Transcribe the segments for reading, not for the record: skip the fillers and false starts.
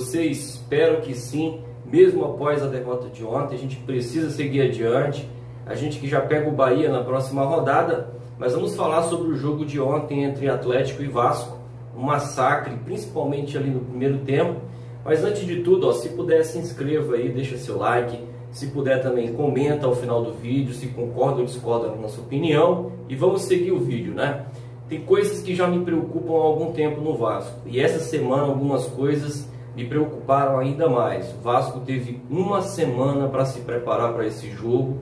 você? Espero que sim. Mesmo após a derrota de ontem, a gente precisa seguir adiante. A gente que já pega o Bahia na próxima rodada, mas vamos falar sobre o jogo de ontem entre Atlético e Vasco. Um massacre, principalmente ali no primeiro tempo. Mas antes de tudo, se puder, se inscreva aí, deixa seu like. Se puder também, comenta ao final do vídeo, se concorda ou discorda com a nossa opinião. E vamos seguir o vídeo, né? Tem coisas que já me preocupam há algum tempo no Vasco. E essa semana algumas coisas me preocuparam ainda mais. O Vasco teve uma semana para se preparar para esse jogo.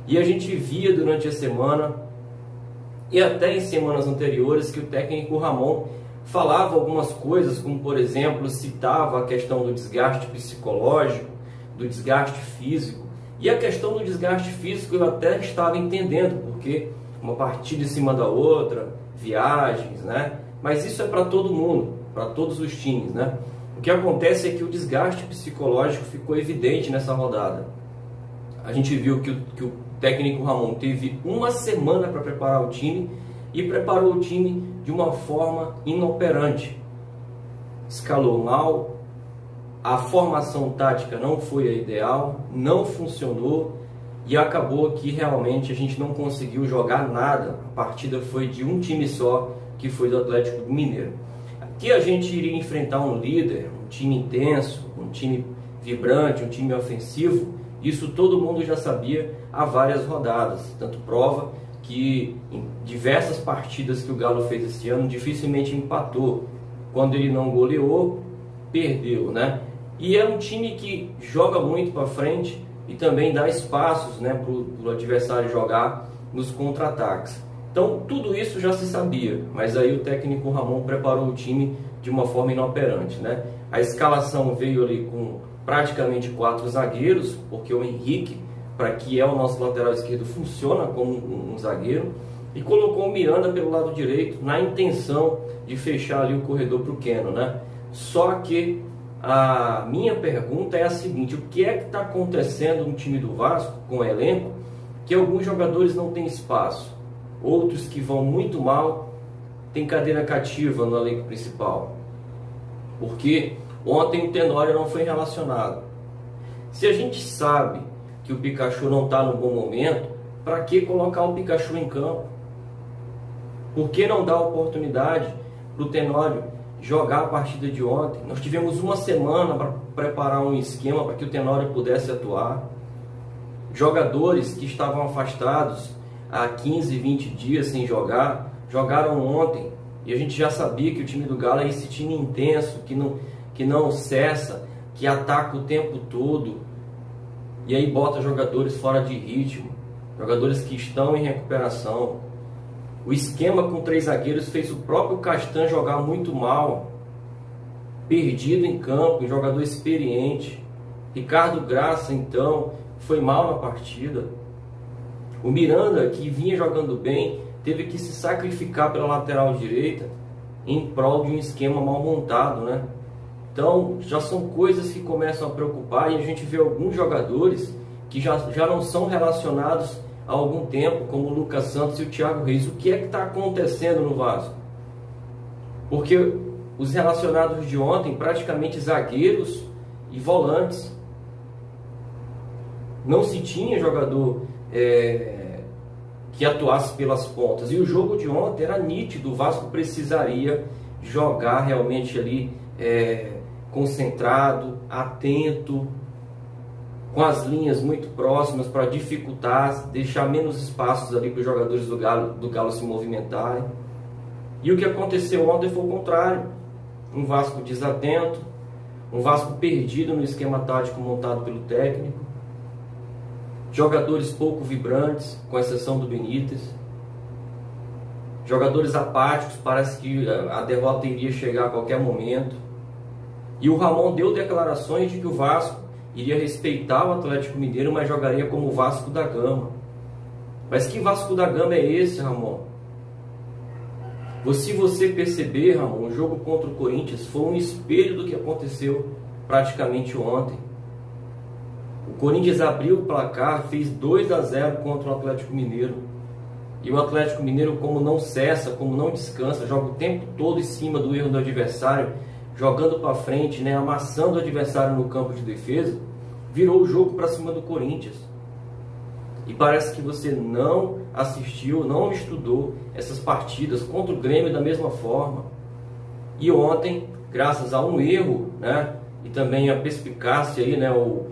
E a gente via durante a semana, e até em semanas anteriores, que o técnico Ramon falava algumas coisas, como por exemplo, citava a questão do desgaste psicológico, do desgaste físico. E a questão do desgaste físico eu até estava entendendo, porque uma partida em cima da outra, viagens, né? Mas isso é para todo mundo, para todos os times, né? O que acontece é que o desgaste psicológico ficou evidente nessa rodada. A gente viu que o técnico Ramon teve uma semana para preparar o time e preparou o time de uma forma inoperante. Escalou mal, a formação tática não foi a ideal, não funcionou e acabou que realmente a gente não conseguiu jogar nada. A partida foi de um time só, que foi do Atlético Mineiro. Aqui a gente iria enfrentar um líder, um time intenso, um time vibrante, um time ofensivo. Isso todo mundo já sabia há várias rodadas. Tanto prova que em diversas partidas que o Galo fez esse ano, dificilmente empatou. Quando ele não goleou, perdeu, né? E é um time que joga muito para frente e também dá espaços, né, para o adversário jogar nos contra-ataques. Então tudo isso já se sabia, mas aí o técnico Ramon preparou o time de uma forma inoperante, né? A escalação veio ali com praticamente 4 zagueiros, porque o Henrique, para que é o nosso lateral esquerdo, funciona como um zagueiro, e colocou o Miranda pelo lado direito na intenção de fechar ali o corredor para o Keno, né? Só que a minha pergunta é a seguinte: o que é que está acontecendo no time do Vasco, com o elenco, que alguns jogadores não têm espaço, outros que vão muito mal têm cadeira cativa no elenco principal? Porque ontem o Tenório não foi relacionado. Se a gente sabe que o Pikachu não está no bom momento, para que colocar o Pikachu em campo? Por que não dar oportunidade para o Tenório jogar a partida de ontem? Nós tivemos uma semana para preparar um esquema para que o Tenório pudesse atuar. Jogadores que estavam afastados há 15, 20 dias sem jogar, jogaram ontem. E a gente já sabia que o time do Galo é esse time intenso, que não cessa, que ataca o tempo todo. E aí bota jogadores fora de ritmo, jogadores que estão em recuperação. O esquema com 3 zagueiros fez o próprio Castan jogar muito mal, perdido em campo, um jogador experiente. Ricardo Graça, então, foi mal na partida. O Miranda, que vinha jogando bem, teve que se sacrificar pela lateral direita em prol de um esquema mal montado, né? Então, já são coisas que começam a preocupar, e a gente vê alguns jogadores que já não são relacionados há algum tempo, como o Lucas Santos e o Thiago Reis. O que é que está acontecendo no Vasco? Porque os relacionados de ontem, praticamente zagueiros e volantes, não se tinha jogador que atuasse pelas pontas. E o jogo de ontem era nítido, o Vasco precisaria jogar realmente ali concentrado, atento, com as linhas muito próximas para dificultar, deixar menos espaços ali para os jogadores do Galo se movimentarem. E o que aconteceu ontem foi o contrário. Um Vasco desatento, um Vasco perdido no esquema tático montado pelo técnico, jogadores pouco vibrantes, com exceção do Benítez, jogadores apáticos, parece que a derrota iria chegar a qualquer momento. E o Ramon deu declarações de que o Vasco iria respeitar o Atlético Mineiro, mas jogaria como o Vasco da Gama. Mas que Vasco da Gama é esse, Ramon? Se você perceber, Ramon, o jogo contra o Corinthians foi um espelho do que aconteceu praticamente ontem. O Corinthians abriu o placar, fez 2-0 contra o Atlético Mineiro. E o Atlético Mineiro, como não cessa, como não descansa, joga o tempo todo em cima do erro do adversário, jogando para frente, né, amassando o adversário no campo de defesa, virou o jogo para cima do Corinthians. E parece que você não assistiu, não estudou essas partidas contra o Grêmio da mesma forma. E ontem, graças a um erro, né, e também a perspicácia aí, né, o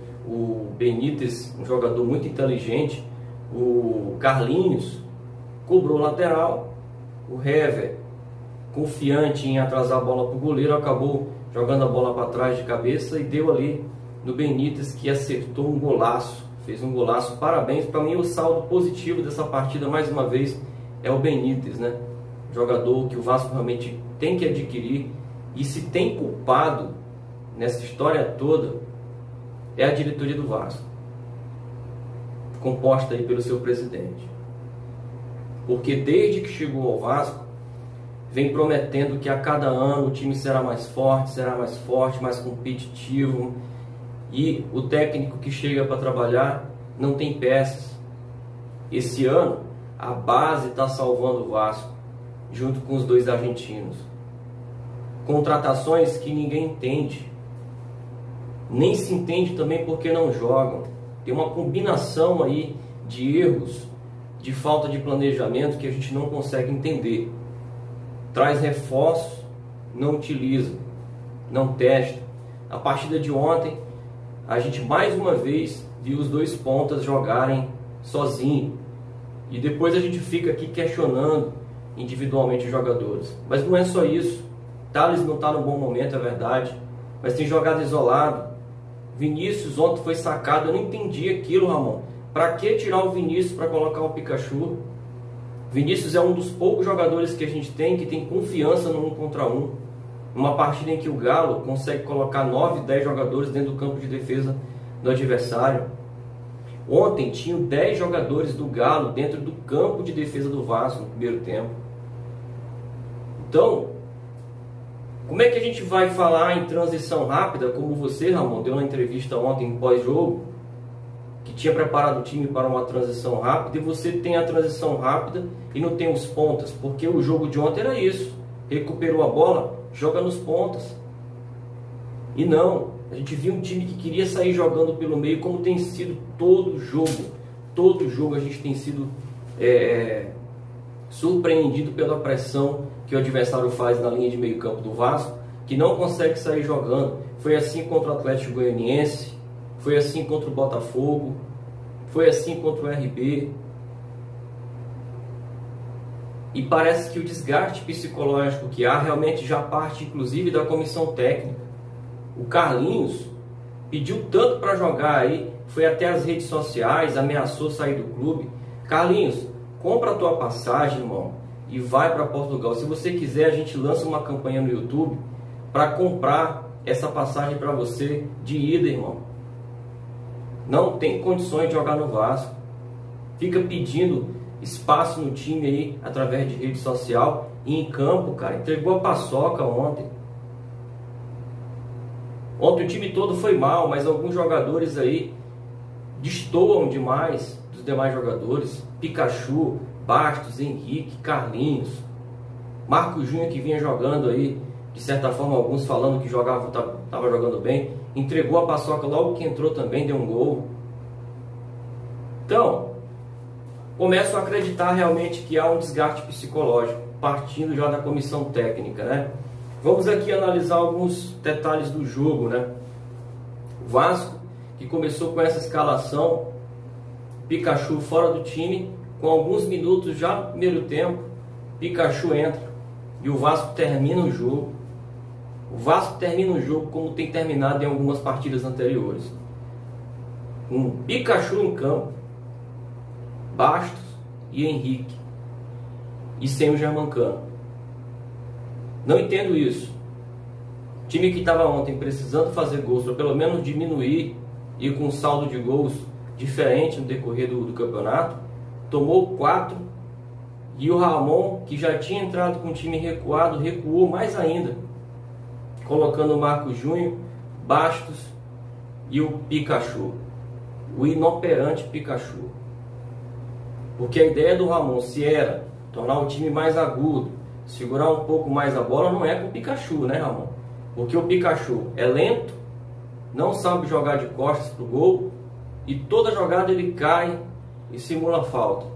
Benítez, um jogador muito inteligente, o Carlinhos cobrou lateral, o Hever, confiante em atrasar a bola para o goleiro, acabou jogando a bola para trás de cabeça e deu ali no Benítez, que acertou um golaço, fez um golaço. Parabéns, para mim o saldo positivo dessa partida mais uma vez é o Benítez, né? Jogador que o Vasco realmente tem que adquirir, e se tem culpado nessa história toda é a diretoria do Vasco, composta aí pelo seu presidente, porque desde que chegou ao Vasco vem prometendo que a cada ano o time será mais forte, mais competitivo, e o técnico que chega para trabalhar não tem peças. Esse ano a base está salvando o Vasco, junto com os dois argentinos. Contratações que ninguém entende, nem se entende também porque não jogam. Tem uma combinação aí de erros, de falta de planejamento que a gente não consegue entender. Traz reforços, não utiliza, não testa. A partida de ontem, a gente mais uma vez viu os dois pontas jogarem sozinho. E depois a gente fica aqui questionando individualmente os jogadores. Mas não é só isso. Thales não está no bom momento, é verdade, mas tem jogado isolado. Vinícius ontem foi sacado, eu não entendi aquilo, Ramon. Para que tirar o Vinícius para colocar o Pikachu? Vinícius é um dos poucos jogadores que a gente tem que tem confiança no 1 contra 1. Uma partida em que o Galo consegue colocar 9, 10 jogadores dentro do campo de defesa do adversário. Ontem tinham 10 jogadores do Galo dentro do campo de defesa do Vasco no primeiro tempo. Então, como é que a gente vai falar em transição rápida, como você, Ramon, deu na entrevista ontem pós-jogo, que tinha preparado o time para uma transição rápida, e você tem a transição rápida e não tem os pontas, porque o jogo de ontem era isso. Recuperou a bola, joga nos pontas. E não, a gente viu um time que queria sair jogando pelo meio, como tem sido todo jogo. Todo jogo a gente tem sido surpreendido pela pressão que o adversário faz na linha de meio campo do Vasco, que não consegue sair jogando. Foi assim contra o Atlético Goianiense, foi assim contra o Botafogo, foi assim contra o RB. E parece que o desgaste psicológico que há realmente já parte inclusive da comissão técnica. O Carlinhos pediu tanto para jogar aí, foi até as redes sociais, ameaçou sair do clube. Carlinhos, compra a tua passagem, irmão, e vai para Portugal. Se você quiser, a gente lança uma campanha no YouTube para comprar essa passagem para você de ida, irmão. Não tem condições de jogar no Vasco. Fica pedindo espaço no time aí através de rede social e em campo, cara. Entregou a paçoca ontem. Ontem o time todo foi mal, mas alguns jogadores aí destoam demais dos demais jogadores. Pikachu, Bastos, Henrique, Carlinhos, Marcos Júnior, que vinha jogando aí, de certa forma, alguns falando que jogava, estava jogando bem, entregou a paçoca logo que entrou também, deu um gol. Então, começo a acreditar realmente que há um desgaste psicológico, partindo já da comissão técnica, né? Vamos aqui analisar alguns detalhes do jogo, né? O Vasco, que começou com essa escalação, Pikachu fora do time, com alguns minutos já no primeiro tempo, Pikachu entra e o Vasco termina o jogo. O Vasco termina o jogo como tem terminado em algumas partidas anteriores. Um Pikachu em campo, Bastos e Henrique, e sem o Germancano. Não entendo isso. O time que estava ontem precisando fazer gols, ou pelo menos diminuir, e com um saldo de gols diferente no decorrer do campeonato, tomou 4, e o Ramon, que já tinha entrado com o time recuado, recuou mais ainda, colocando o Marcos Júnior, Bastos e o Pikachu, o inoperante Pikachu. Porque a ideia do Ramon, se era tornar o time mais agudo, segurar um pouco mais a bola, não é com o Pikachu, né, Ramon? Porque o Pikachu é lento, não sabe jogar de costas pro gol e toda jogada ele cai e simula falta.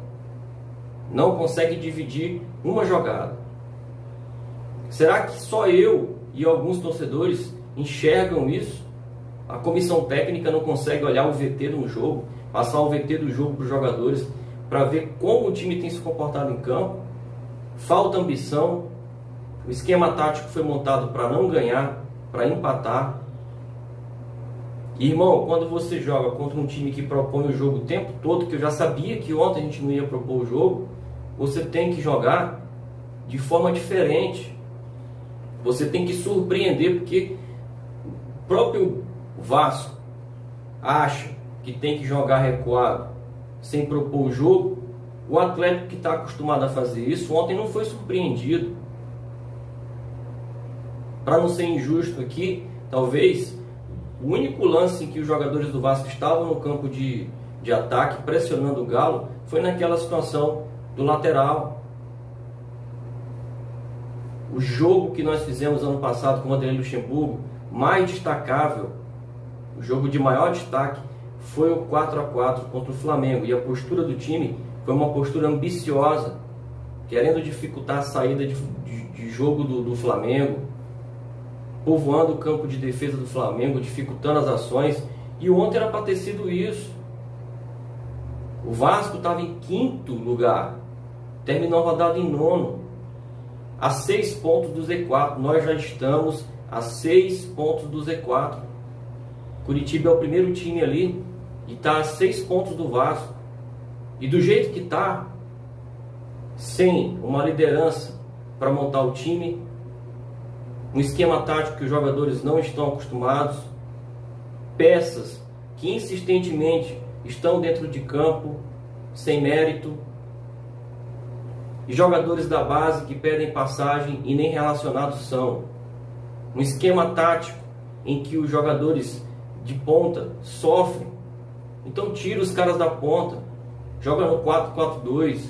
Não consegue dividir uma jogada. Será que só eu e alguns torcedores enxergam isso? A comissão técnica não consegue olhar o VT de um jogo, passar o VT do jogo para os jogadores para ver como o time tem se comportado em campo? Falta ambição. O esquema tático foi montado para não ganhar, para empatar. Irmão, quando você joga contra um time que propõe o jogo o tempo todo, que eu já sabia que ontem a gente não ia propor o jogo, você tem que jogar de forma diferente. Você tem que surpreender, porque o próprio Vasco acha que tem que jogar recuado sem propor o jogo. O Atlético, que está acostumado a fazer isso, ontem não foi surpreendido. Para não ser injusto aqui, talvez o único lance em que os jogadores do Vasco estavam no campo de ataque, pressionando o Galo, foi naquela situação do lateral. O jogo que nós fizemos ano passado com o Vanderlei Luxemburgo, mais destacável, o jogo de maior destaque, foi o 4-4 contra o Flamengo. E a postura do time foi uma postura ambiciosa, querendo dificultar a saída de jogo do Flamengo, povoando o campo de defesa do Flamengo, dificultando as ações. E ontem era para ter sido isso. O Vasco estava em 5º lugar, terminou a rodada em 9º, a 6 pontos do Z4. Nós já estamos a 6 pontos do Z4. Curitiba é o primeiro time ali e está a 6 pontos do Vasco. E do jeito que está, sem uma liderança para montar o time, um esquema tático que os jogadores não estão acostumados, peças que insistentemente estão dentro de campo, sem mérito, e jogadores da base que pedem passagem e nem relacionados são. Um esquema tático em que os jogadores de ponta sofrem. Então tira os caras da ponta, joga no 4-4-2,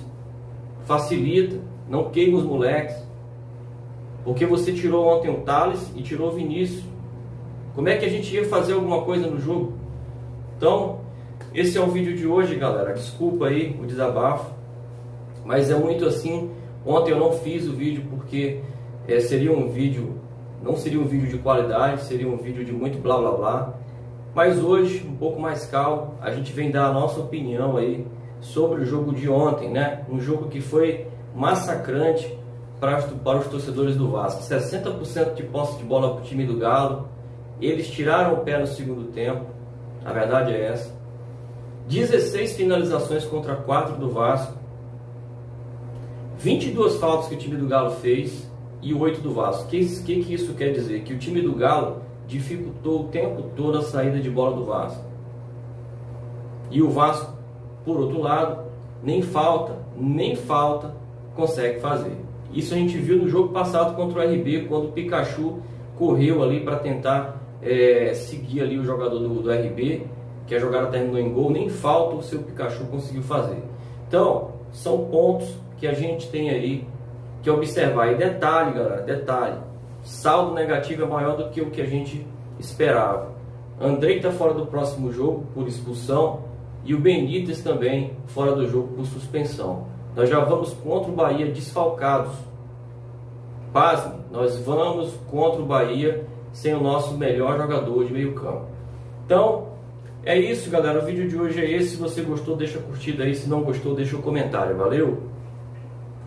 facilita, não queima os moleques. Porque você tirou ontem o Thales e tirou o Vinícius. Como é que a gente ia fazer alguma coisa no jogo? Então, esse é o vídeo de hoje, galera. Desculpa aí o desabafo, mas é muito assim. Ontem eu não fiz o vídeo porque seria um vídeo, não seria um vídeo de qualidade, seria um vídeo de muito blá blá blá. Mas hoje, um pouco mais calmo, a gente vem dar a nossa opinião aí sobre o jogo de ontem, né? Um jogo que foi massacrante para os torcedores do Vasco. 60% de posse de bola para o time do Galo. Eles tiraram o pé no segundo tempo, a verdade é essa. 16 finalizações contra 4 do Vasco. 22 faltas que o time do Galo fez e 8 do Vasco. O que isso quer dizer? Que o time do Galo dificultou o tempo todo a saída de bola do Vasco. E o Vasco, por outro lado, nem falta consegue fazer. Isso a gente viu no jogo passado contra o RB, quando o Pikachu correu ali para tentar seguir ali o jogador do RB, que a jogada terminou em gol. Nem falta o seu Pikachu conseguiu fazer. Então, são pontos que a gente tem aí que observar. E detalhe, galera, detalhe, saldo negativo é maior do que o que a gente esperava. Andrei está fora do próximo jogo por expulsão e o Benítez também fora do jogo por suspensão. Nós já vamos contra o Bahia desfalcados. Pasme, nós vamos contra o Bahia sem o nosso melhor jogador de meio campo. Então, é isso, galera. O vídeo de hoje é esse. Se você gostou, deixa a curtida aí. Se não gostou, deixa o comentário. Valeu!